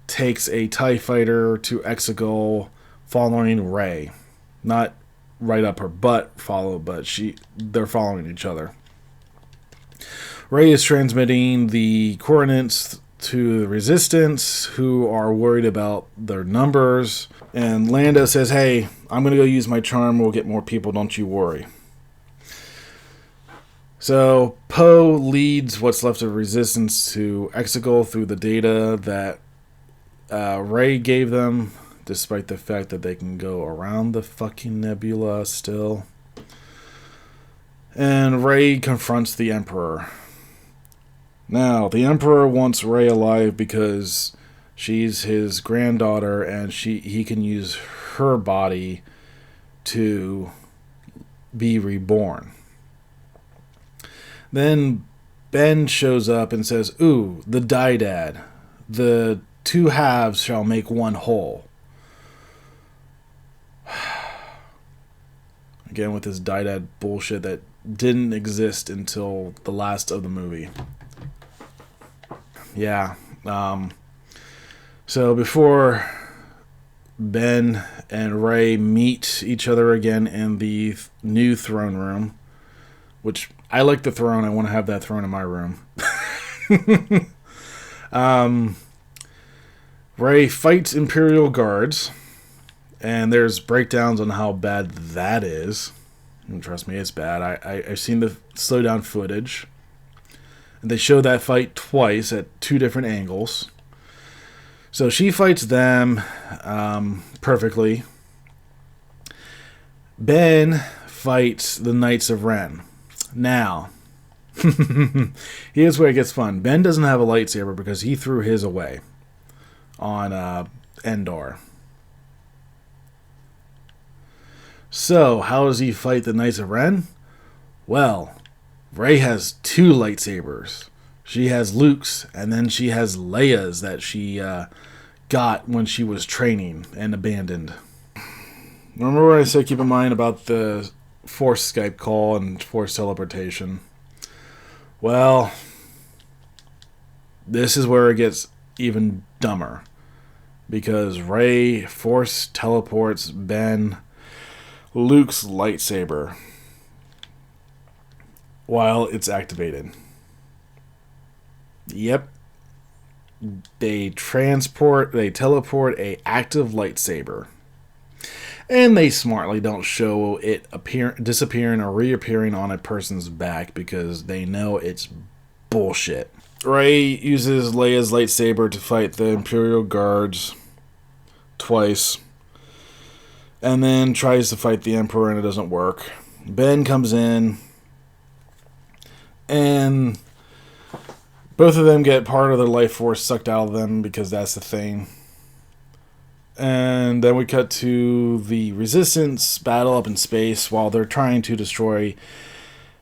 takes a TIE fighter to Exegol following Rey. Not right up her butt but they're following each other. Rey is transmitting the coordinates to the Resistance, who are worried about their numbers. And Lando says, hey, I'm going to go use my charm. We'll get more people, don't you worry. So Poe leads what's left of Resistance to Exegol through the data that Rey gave them, despite the fact that they can go around the fucking nebula still. And Rey confronts the Emperor. Now, the Emperor wants Rey alive because she's his granddaughter and he can use her body to be reborn. Then Ben shows up and says, ooh, the Dydad. The two halves shall make one whole. Again, with this Dydad bullshit that didn't exist until the last of the movie. Yeah. So before Ben and Rey meet each other again in the new throne room, which I like the throne. I want to have that throne in my room. Rey fights Imperial guards, and there's breakdowns on how bad that is. And trust me, it's bad. I've seen the slowdown footage. And they show that fight twice at two different angles. So she fights them perfectly. Ben fights the Knights of Ren. Now, here's where it gets fun. Ben doesn't have a lightsaber because he threw his away on Endor. So, how does he fight the Knights of Ren? Well, Rey has two lightsabers. She has Luke's, and then she has Leia's that she got when she was training and abandoned. Remember what I said, keep in mind about the Force Skype call and Force teleportation? Well, this is where it gets even dumber. Because Rey Force teleports Ben Luke's lightsaber while it's activated. Yep. They teleport a active lightsaber. And they smartly don't show it disappearing or reappearing on a person's back because they know it's bullshit. Rey uses Leia's lightsaber to fight the Imperial Guards twice, and then tries to fight the Emperor and it doesn't work. Ben comes in, and both of them get part of their life force sucked out of them because that's the thing. And then we cut to the Resistance battle up in space while they're trying to destroy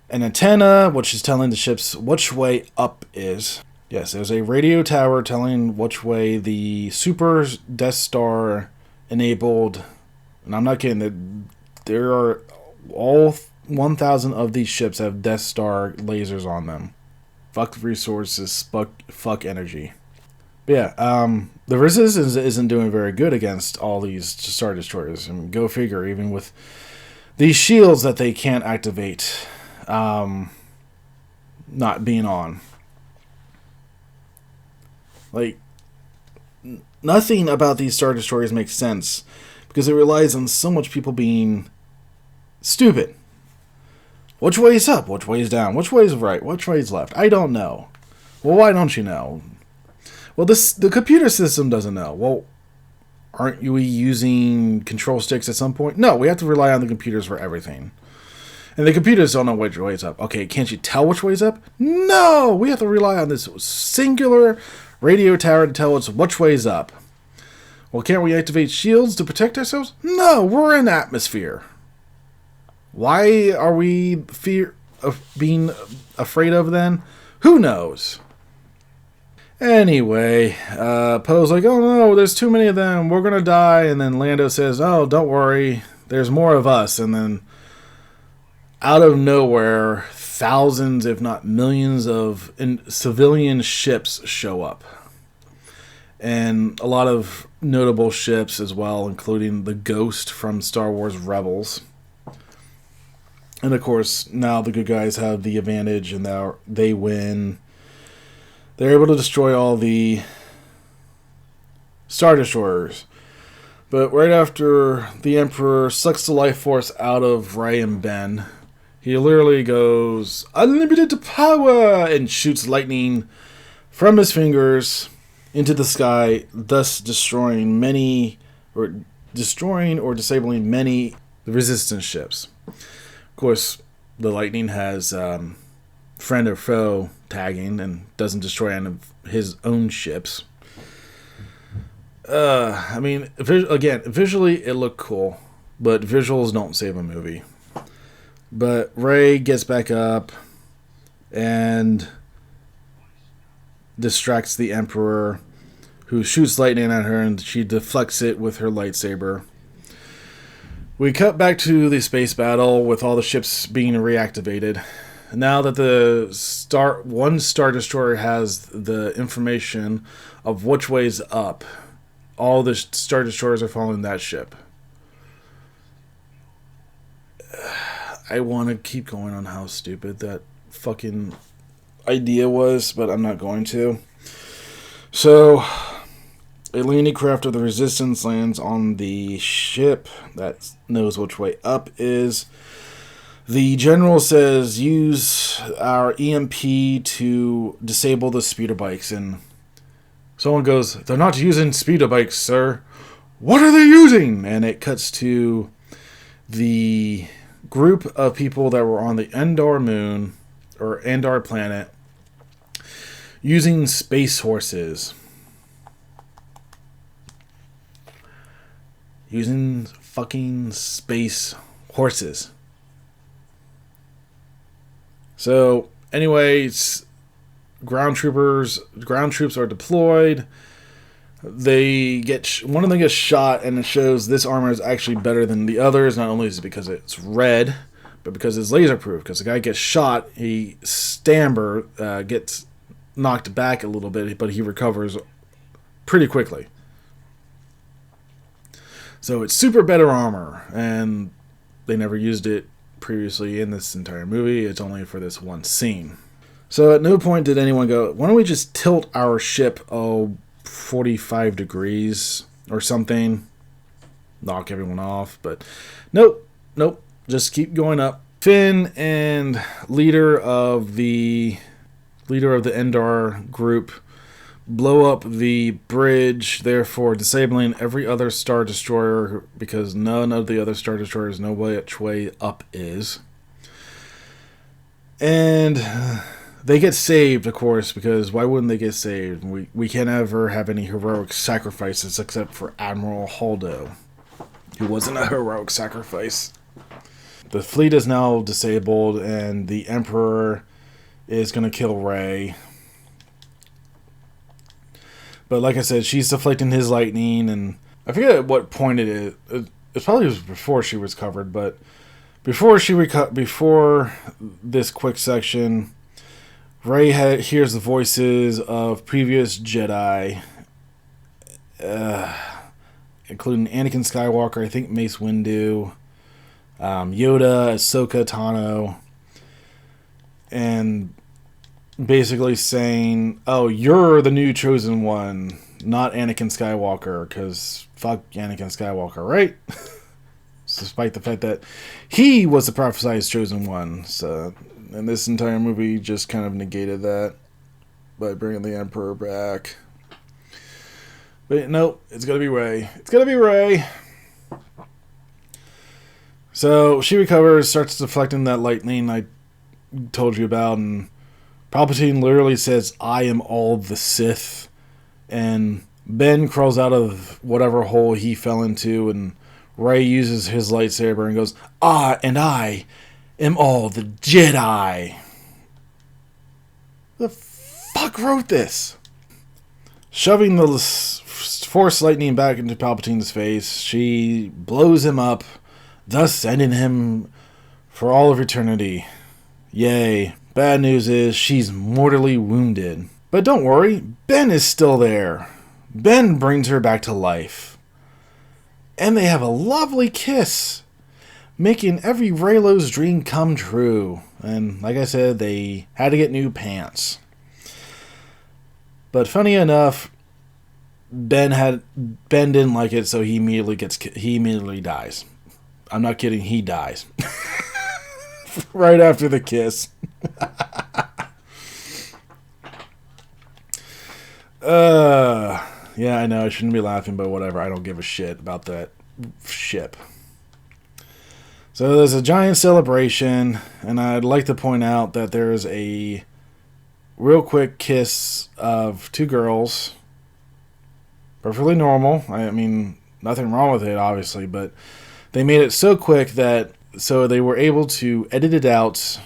an antenna, which is telling the ships which way up is. Yes, there's a radio tower telling which way the Super Death Star enabled, and I'm not kidding, there are all 1,000 of these ships have Death Star lasers on them. Fuck resources, fuck energy. But yeah, the Resistance isn't doing very good against all these Star Destroyers. I mean, go figure, even with these shields that they can't activate not being on. Like, nothing about these Star Destroyers makes sense because it relies on so much people being stupid. Which way is up? Which way is down? Which way is right? Which way is left? I don't know. Well, why don't you know? Well, the computer system doesn't know. Well, aren't we using control sticks at some point? No, we have to rely on the computers for everything. And the computers don't know which way is up. Okay, can't you tell which way is up? No! We have to rely on this singular radio tower to tell us which way is up. Well, can't we activate shields to protect ourselves? No, we're in atmosphere. Why are we being afraid of then? Who knows? Anyway, Poe's like, oh no, there's too many of them, we're gonna die. And then Lando says, oh, don't worry, there's more of us. And then out of nowhere, thousands, if not millions of civilian ships show up. And a lot of notable ships as well, including the Ghost from Star Wars Rebels. And of course, now the good guys have the advantage and now they win. They're able to destroy all the Star Destroyers. But right after the Emperor sucks the life force out of Rey and Ben, he literally goes, unlimited power, and shoots lightning from his fingers into the sky, thus destroying or disabling many Resistance ships. Of course, the lightning has friend or foe tagging and doesn't destroy any of his own ships. I mean, again, visually it looked cool, but visuals don't save a movie. But Rey gets back up and distracts the Emperor, who shoots lightning at her, and she deflects it with her lightsaber. We cut back to the space battle with all the ships being reactivated. Now that one Star Destroyer has the information of which way's up, all the Star Destroyers are following that ship. I want to keep going on how stupid that fucking idea was, but I'm not going to. So, a landing craft of the Resistance lands on the ship that knows which way up is. The general says, use our EMP to disable the speeder bikes, and someone goes, they're not using speeder bikes, sir. What are they using? And it cuts to the group of people that were on the Endor moon, or Endor planet, using space horses. Using fucking space horses. So, anyways, ground troops are deployed. One of them gets shot, and it shows this armor is actually better than the others. Not only is it because it's red, but because it's laser proof. Because the guy gets shot, Stamber gets knocked back a little bit, but he recovers pretty quickly. So it's super better armor, and they never used it previously in this entire movie. It's only for this one scene. So at no point did anyone go, why don't we just tilt our ship 45 degrees or something? knock everyone off. But nope, nope. Just keep going up. Finn and leader of the Endar group blow up the bridge, therefore disabling every other Star Destroyer because none of the other Star Destroyers know which way up is. And they get saved, of course, because why wouldn't they get saved? We can't ever have any heroic sacrifices except for Admiral Holdo, who wasn't a heroic sacrifice. The fleet is now disabled, and the Emperor is going to kill Rey. But like I said, she's deflecting his lightning, and I forget at what point it is. It probably was before she was covered, but before this quick section, Rey hears the voices of previous Jedi, including Anakin Skywalker, I think Mace Windu, Yoda, Ahsoka Tano, and basically saying, oh, you're the new chosen one, not Anakin Skywalker, because fuck Anakin Skywalker, right? Despite the fact that he was the prophesized chosen one. So, and this entire movie just kind of negated that by bringing the Emperor back. But nope, it's gonna be Rey. It's gonna be Rey. So she recovers, starts deflecting that lightning I told you about, and Palpatine literally says, I am all the Sith. And Ben crawls out of whatever hole he fell into, and Rey uses his lightsaber and goes, and I am all the Jedi. The fuck wrote this? Shoving the Force lightning back into Palpatine's face, she blows him up, thus ending him for all of eternity. Yay. Bad news is she's mortally wounded. But don't worry, Ben is still there. Ben brings her back to life. And they have a lovely kiss, making every Reylo's dream come true. And like I said, they had to get new pants. But funny enough, Ben didn't like it, so he immediately dies. I'm not kidding, he dies. Right after the kiss. Yeah, I know I shouldn't be laughing, but whatever. I don't give a shit about that ship. So there's a giant celebration, and I'd like to point out that there's a real quick kiss of two girls. Perfectly normal. I mean, nothing wrong with it, obviously, but they made it so quick that so they were able to edit it out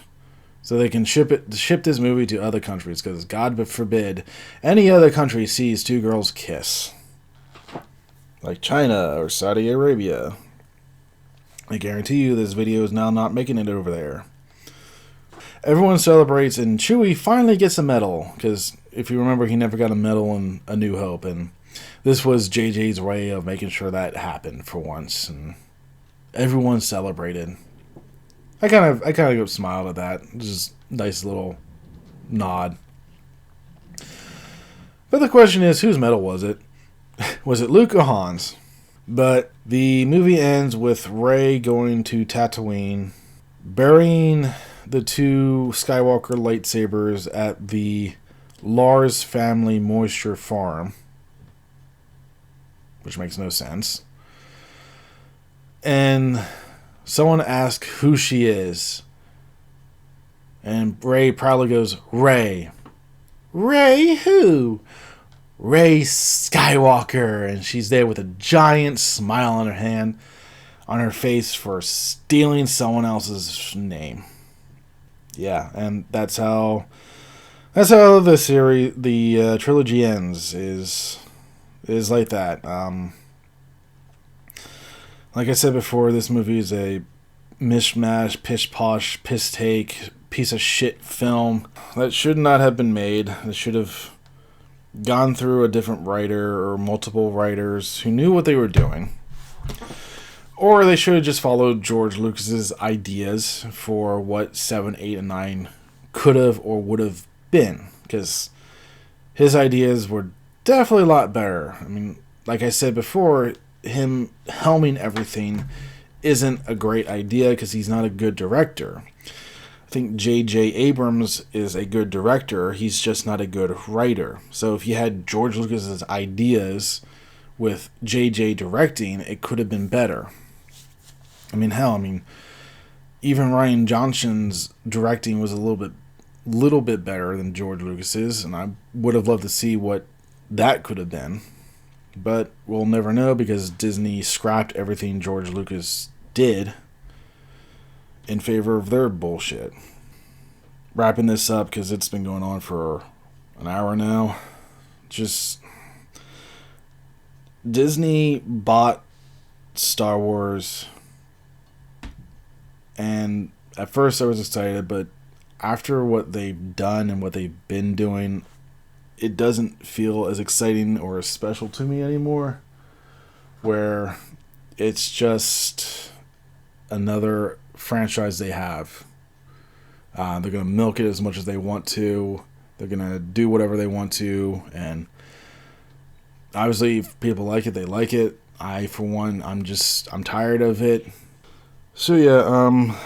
so they can ship this movie to other countries, because God forbid any other country sees two girls kiss. Like China or Saudi Arabia. I guarantee you this video is now not making it over there. Everyone celebrates, and Chewie finally gets a medal, because if you remember, he never got a medal in A New Hope, and this was JJ's way of making sure that happened for once, and everyone celebrated. I kind of smiled at that. Just nice little nod. But the question is, whose medal was it? Was it Luke or Han's? But the movie ends with Rey going to Tatooine, burying the two Skywalker lightsabers at the Lars family moisture farm, which makes no sense. And someone asks who she is, and Rey proudly goes, Rey. Rey who? Rey Skywalker. And she's there with a giant smile on her face for stealing someone else's name. Yeah, and that's how the series, the trilogy ends, is like that. Like I said before, this movie is a mishmash, pish-posh, piss-take, piece of shit film that should not have been made. It should have gone through a different writer or multiple writers who knew what they were doing. Or they should have just followed George Lucas's ideas for what 7, 8, and 9 could have or would have been. Because his ideas were definitely a lot better. I mean, like I said before, him helming everything isn't a great idea because he's not a good director. I think J.J. Abrams is a good director. He's just not a good writer. So if you had George Lucas's ideas with J.J. directing, it could have been better. I mean, hell, even Rian Johnson's directing was a little bit better than George Lucas's, and I would have loved to see what that could have been. But we'll never know because Disney scrapped everything George Lucas did in favor of their bullshit. Wrapping this up because it's been going on for an hour now. Just Disney bought Star Wars, and at first I was excited, but after what they've done and what they've been doing, it doesn't feel as exciting or as special to me anymore. Where it's just another franchise they have. They're going to milk it as much as they want to. They're going to do whatever they want to. And obviously, if people like it, they like it. I, for one, I'm tired of it. So yeah,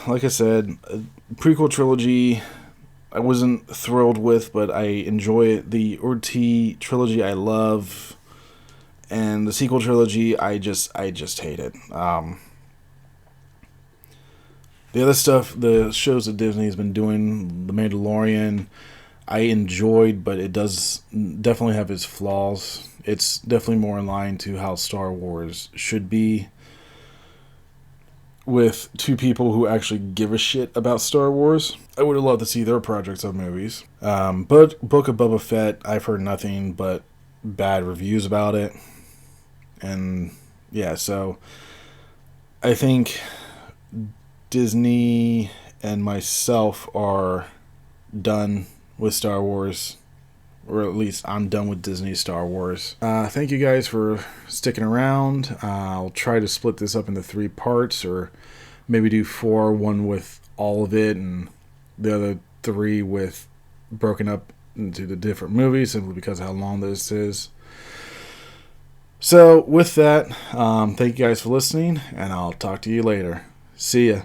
like I said, prequel trilogy I wasn't thrilled with, but I enjoy it. The Orti trilogy I love, and the sequel trilogy I just hate it. The other stuff, the shows that Disney has been doing, The Mandalorian, I enjoyed, but it does definitely have its flaws. It's definitely more in line to how Star Wars should be, with two people who actually give a shit about Star Wars. I would have loved to see their projects of movies. But Book of Boba Fett, I've heard nothing but bad reviews about it. And yeah, so I think Disney and myself are done with Star Wars. Or at least I'm done with Disney Star Wars. Thank you guys for sticking around. I'll try to split this up into 3 parts, or maybe do 4, one with all of it, and the other 3 with broken up into the different movies, simply because of how long this is. So with that, thank you guys for listening, and I'll talk to you later. See ya.